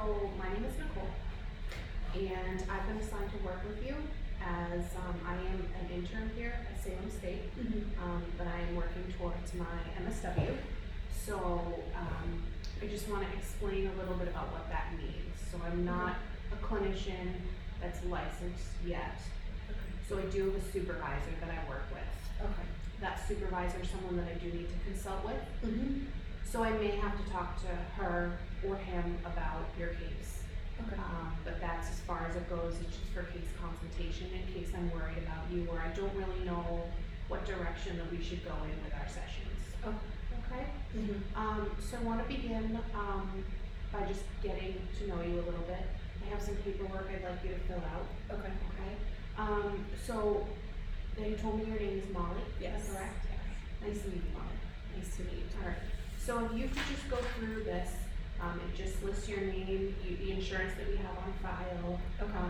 So my name is Nicole, and I've been assigned to work with you as I am an intern here at Salem State, but I am working towards my MSW. So I just want to explain a little bit about what that means. So I'm not a clinician that's licensed yet. So I do have a supervisor that I work with. Okay. That supervisor is someone that I do need to consult with. So I may have to talk to her or him about your case. Okay. But that's as far as it goes. It's just for case consultation in case I'm worried about you or I don't really know what direction that we should go in with our sessions. Okay? So I want to begin by just getting to know you a little bit. I have some paperwork I'd like you to fill out. Okay. Okay? So you told me your name is Molly. Yes. Correct? Yes. Nice to meet you, Molly. Nice to meet you. All right. So if you could just go through this, it just lists your name, the insurance that we have on file,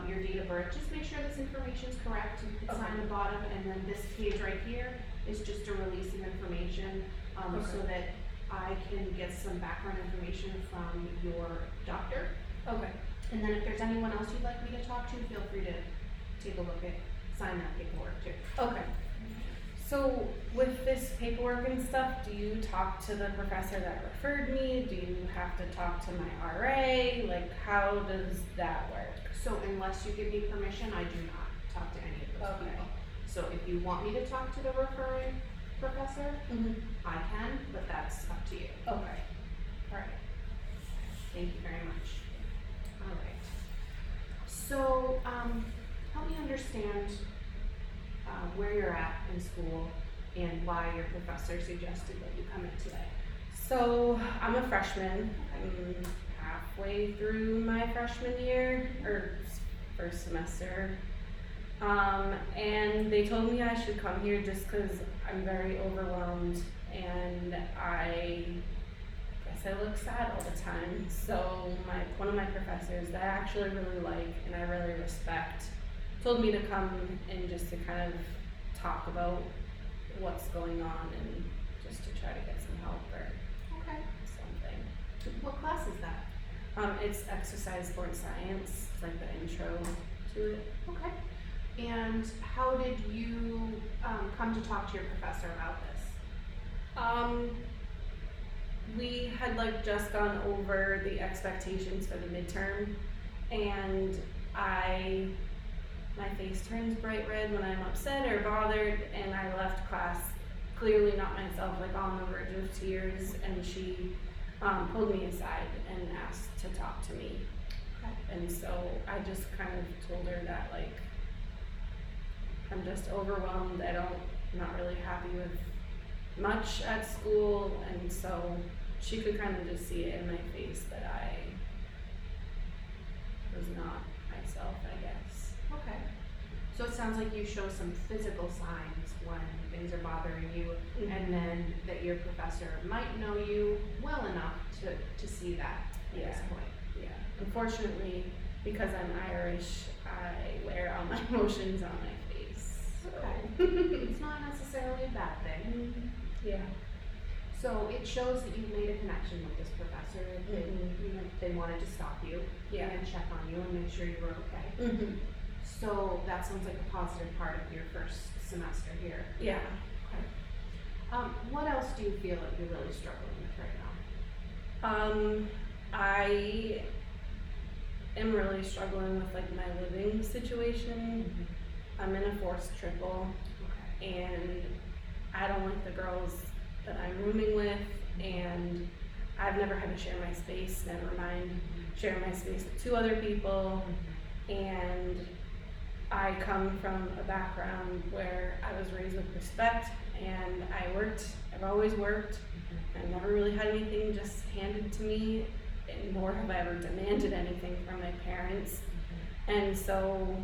your date of birth. Just make sure this information is correct. You can sign the bottom, and then this page right here is just a release of information, so that I can get some background information from your doctor. Okay. And then if there's anyone else you'd like me to talk to, feel free to take a look at, sign that paperwork too. Okay. So with this paperwork and stuff, do you talk to the professor that referred me? Do you have to talk to my RA? Like, how does that work? So unless you give me permission, I do not talk to any of those people. So if you want me to talk to the referring professor, I can, but that's up to you. Okay. Alright. Thank you very much. All right. So help me understand where you're at in school and why your professor suggested that you come in today. So I'm a freshman. I'm halfway through my freshman year, or first semester. And they told me I should come here just because I'm very overwhelmed and I guess I look sad all the time. So one of my professors that I actually really like and I really respect told me to come and just to kind of talk about what's going on and just to try to get some help or something. What class is that? It's exercise, sport, science. It's like the intro to it. Okay. And how did you come to talk to your professor about this? We had just gone over the expectations for the midterm, and my face turns bright red when I'm upset or bothered, and I left class clearly not myself, on the verge of tears, and she pulled me aside and asked to talk to me. Okay. And so I just kind of told her that I'm just overwhelmed. I'm not really happy with much at school, and so she could kind of just see it in my face that I was not myself, I guess. Okay. So it sounds like you show some physical signs when things are bothering you, and then that your professor might know you well enough to see that at this point. Yeah. Unfortunately, because I'm Irish, I wear all my emotions on my face. So. Okay. It's not necessarily a bad thing. Yeah. So it shows that you've made a connection with this professor. They wanted to stop you and check on you and make sure you were okay. So that sounds like a positive part of your first semester here. Yeah. Okay. What else do you feel like you're really struggling with right now? I am really struggling with my living situation. I'm in a forced triple, and I don't like the girls that I'm rooming with, and I've never had to share my space, never mind sharing my space with two other people, and I come from a background where I was raised with respect, and I've always worked. I never really had anything just handed to me, and nor have I ever demanded anything from my parents. And so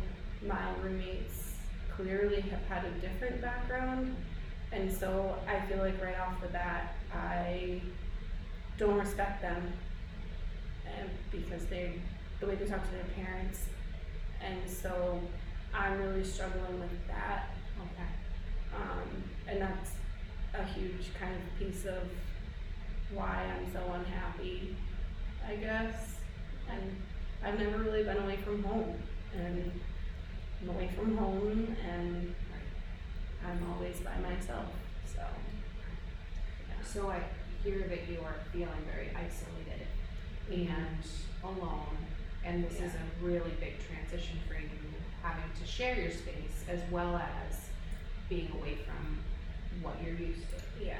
my roommates clearly have had a different background, and so I feel like right off the bat, I don't respect them, and because the way they talk to their parents, and so I'm really struggling with that. And that's a huge kind of piece of why I'm so unhappy, I guess. And I've never really been away from home, and I'm away from home, and I'm always by myself, so. Yeah. So I hear that you are feeling very isolated and alone, and this is a really big transition for you, having to share your space as well as being away from what you're used to. Yeah.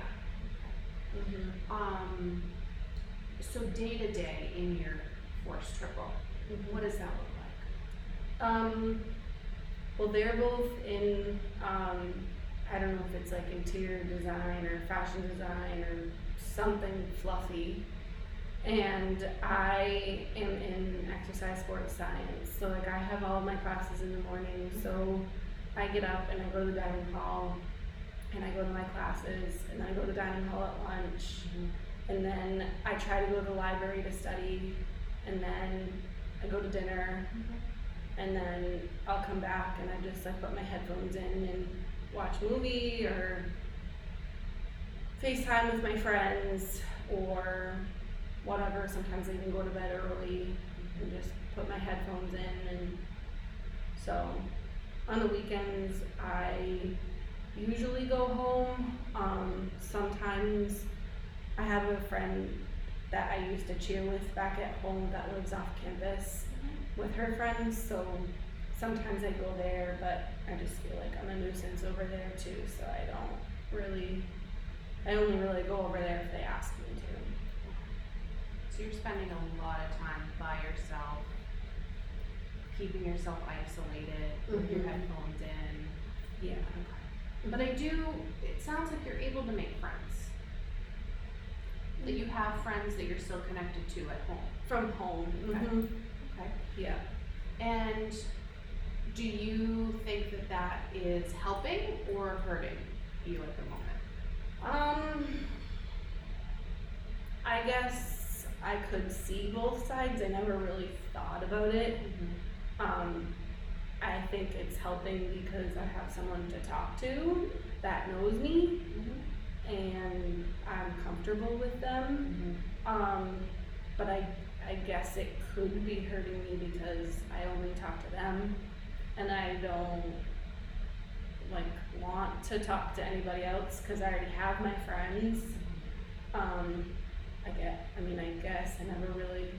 Mm-hmm. So day to day in your forced triple, what does that look like? Well, they're both in, I don't know if it's like interior design or fashion design or something fluffy. And I am in exercise sports science. So like I have all of my classes in the morning. So I get up and I go to the dining hall and I go to my classes, and then I go to the dining hall at lunch. And then I try to go to the library to study, and then I go to dinner. And then I'll come back and I just put my headphones in and watch a movie or FaceTime with my friends or whatever. Sometimes I even go to bed early and just put my headphones in. And so on the weekends I usually go home. Sometimes I have a friend that I used to cheer with back at home that lives off campus with her friends, so sometimes I go there, but I just feel like I'm a nuisance over there too, so I only really go over there if they ask me to. So you're spending a lot of time by yourself, keeping yourself isolated with your headphones in. Yeah. But it sounds like you're able to make friends. That you have friends that you're still connected to at home. From home. Okay. Okay. Yeah. And do you think that that is helping or hurting you at the moment? I guess I could see both sides. I never really thought about it. I think it's helping because I have someone to talk to that knows me, and I'm comfortable with them. But I guess it could be hurting me because I only talk to them, and I don't want to talk to anybody else because I already have my friends. I guess I never really,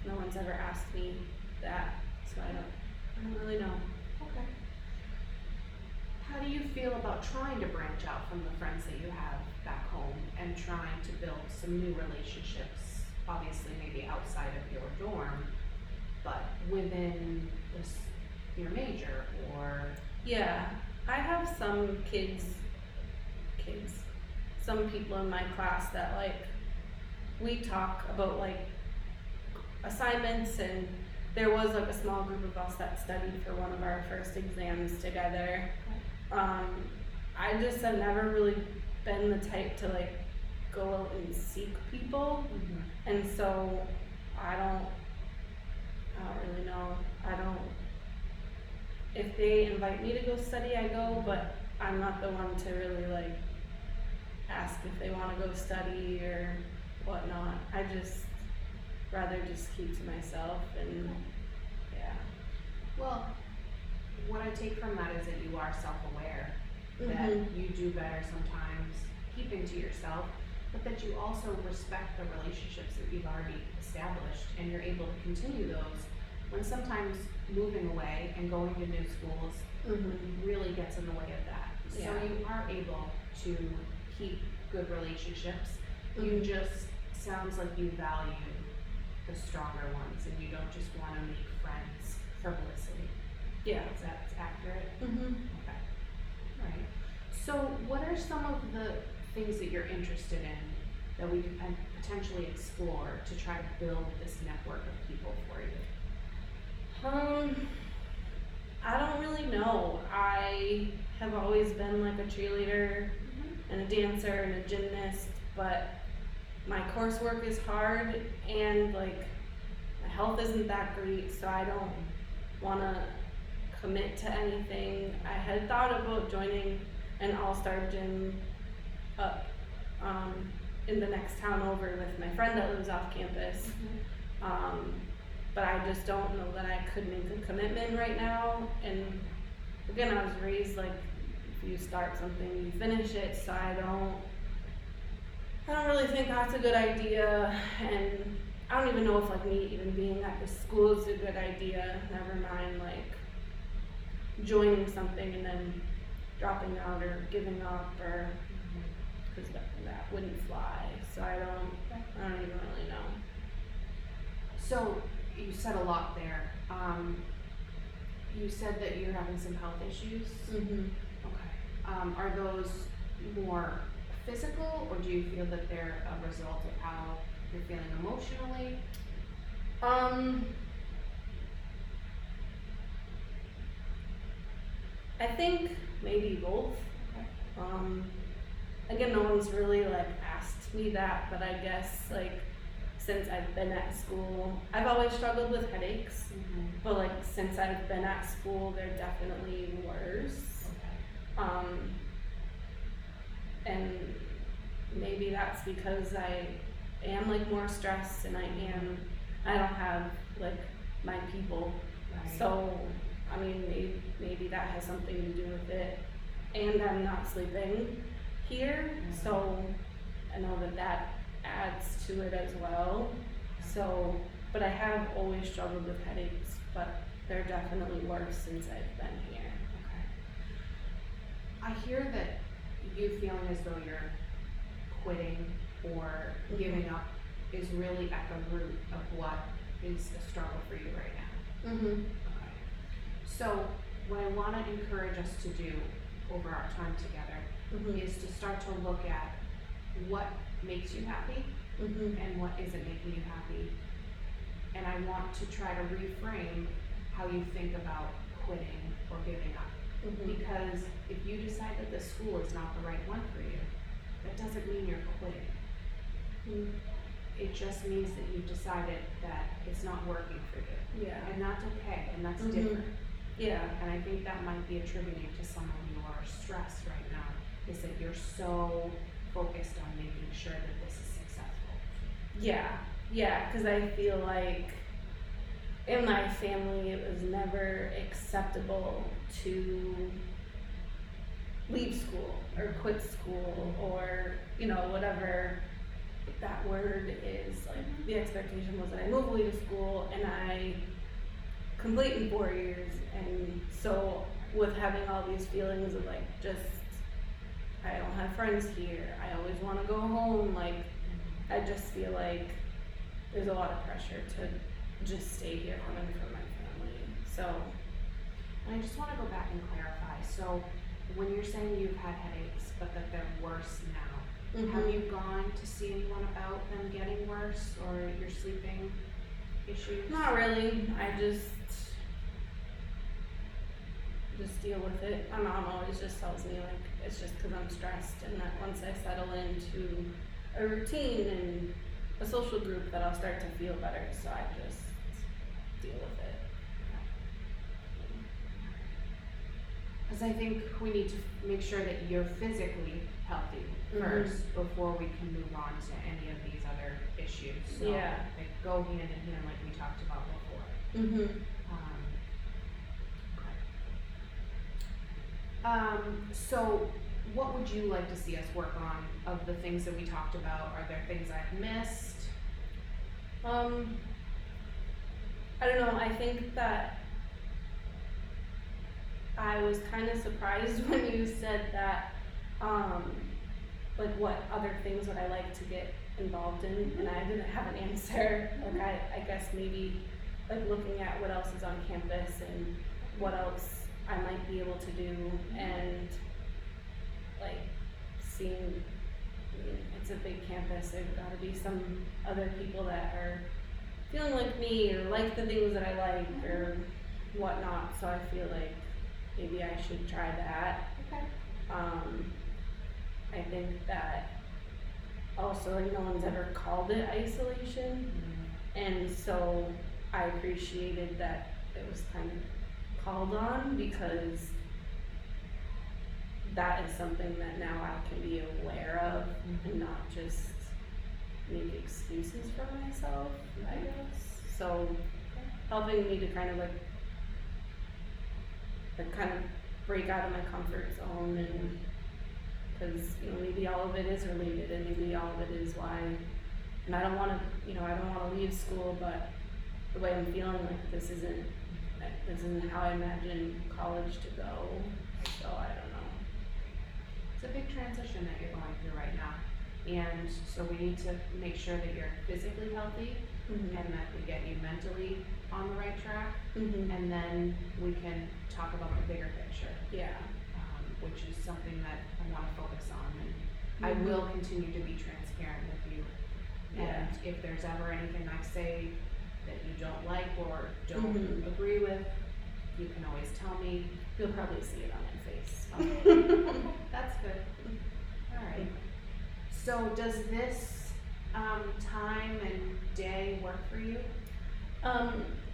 no one's ever asked me that, so I don't really know. Okay. How do you feel about trying to branch out from the friends that you have back home and trying to build some new relationships, obviously maybe outside of your dorm, but within your major or? Yeah, I have some some people in my class that we talk about assignments, and there was a small group of us that studied for one of our first exams together. I just have never really been the type to go out and seek people, and so I don't really know. If they invite me to go study, I go, but I'm not the one to really ask if they want to go study or whatnot. I just rather just keep to myself, and yeah. Well, what I take from that is that you are self-aware, that you do better sometimes keeping to yourself, but that you also respect the relationships that you've already established, and you're able to continue those when sometimes moving away and going to new schools really gets in the way of that. So you are able to keep good relationships. You just, sounds like you value the stronger ones, and you don't just want to make friends frivolously. Yeah. Is that accurate? Okay. All right. So what are some of the things that you're interested in that we could potentially explore to try to build this network of people for you? I don't really know. I have always been a cheerleader and a dancer and a gymnast, but my coursework is hard, and my health isn't that great, so I don't want to commit to anything. I had thought about joining an all-star gym up in the next town over with my friend that lives off campus. but I just don't know that I could make a commitment right now. And again, I was raised like, if you start something, you finish it, so I don't really think that's a good idea, and I don't even know if like me even being at the school is a good idea, never mind like joining something and then dropping out or giving up, or, because that wouldn't fly, so I don't even really know. So, you said a lot there. You said that you're having some health issues? Mm-hmm. Okay. Are those more physical, or do you feel that they're a result of how you're feeling emotionally? I think maybe both. Okay. Again, no one's really like asked me that, but I guess like since I've been at school, I've always struggled with headaches, but like since I've been at school, they're definitely worse. Okay. And maybe that's because I am like more stressed, and I don't have like my people. Right. So, I mean, maybe that has something to do with it. And I'm not sleeping here, so I know that adds to it as well. So, but I have always struggled with headaches, but they're definitely worse since I've been here. Okay. I hear that you feeling as though you're quitting or giving up is really at the root of what is a struggle for you right now. Mm-hmm. Okay. So what I want to encourage us to do over our time together is to start to look at what makes you happy and what isn't making you happy. And I want to try to reframe how you think about quitting or giving up. Because if you decide that this school is not the right one for you, that doesn't mean you're quitting. It just means that you've decided that it's not working for you. Yeah. And that's okay, and that's different. Yeah. And I think that might be attributing to some of your stress right now, is that you're so focused on making sure that this is successful. Yeah, because I feel like in my family it was never acceptable to leave school or quit school, or whatever that word is. Like, the expectation was that I move away to school and I complete in 4 years, and so with having all these feelings of like, just I don't have friends here, I always want to go home, like I just feel like there's a lot of pressure to just stay here coming from my family. So, and I just want to go back and clarify. So when you're saying you've had headaches, but that they're worse now, have you gone to see anyone about them getting worse, or your sleeping issues? Not really. I just deal with it. My mom always just tells me like it's just because I'm stressed, and that once I settle into a routine and a social group, that I'll start to feel better. So I just deal with it. Because I think we need to make sure that you're physically healthy first before we can move on to any of these other issues. So they go hand in hand, like we talked about before. So what would you like to see us work on of the things that we talked about? Are there things I've missed? I don't know. I think that I was kind of surprised when you said that, like what other things would I like to get involved in, and I didn't have an answer. Like I guess maybe like looking at what else is on campus and what else I might be able to do, and like seeing, it's a big campus, there's gotta be some other people that are feeling like me or like the things that I like or whatnot, so I feel like maybe I should try that. Okay. I think that also, like, no one's ever called it isolation, and so I appreciated that it was kind of called on, because that is something that now I can be aware of and not just make excuses for myself, I guess. So helping me to kind of like kind of break out of my comfort zone, and because maybe all of it is related, and maybe all of it is why. And I don't want to, I don't want to leave school, but the way I'm feeling, like this isn't how I imagine college to go. So I don't know. It's a big transition that you're going through right now. And so we need to make sure that you're physically healthy Mm-hmm. and that we get you mentally on the right track. Mm-hmm. And then we can talk about the bigger picture, Yeah. which is something that I want to focus on. And I Mhm. will continue to be transparent with you. Yeah. And if there's ever anything I say that you don't like or don't Mhm. agree with, you can always tell me. You'll probably see it on my face. That's good. All right. So does this time and day work for you?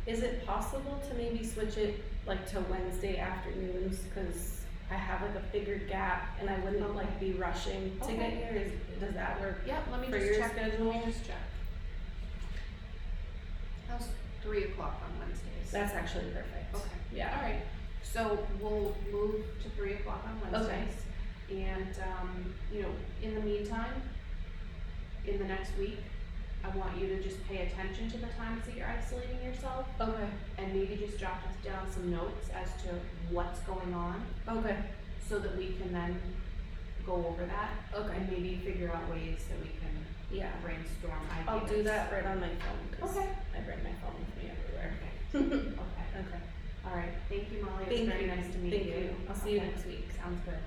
Is it possible to maybe switch it like to Wednesday afternoons? Cause I have like a bigger gap, and I wouldn't like be rushing to get here. Does that work? Yep, let me For just your check. schedule? Let me just check. How's 3 o'clock on Wednesdays? That's actually perfect. Okay. Yeah. All right. So we'll move to 3 o'clock on Wednesdays. And, in the meantime, in the next week, I want you to just pay attention to the times that you're isolating yourself Okay. and maybe just jot down some notes as to what's going on Okay. so that we can then go over that Okay. and maybe figure out ways that we can Yeah. brainstorm ideas. I'll do that right on my phone. 'Cause Okay. I bring my phone with me everywhere. Okay. Okay. All right. Thank you, Molly. It Thank was very you. nice to meet Thank you. you. I'll see you Okay. next week. Sounds good.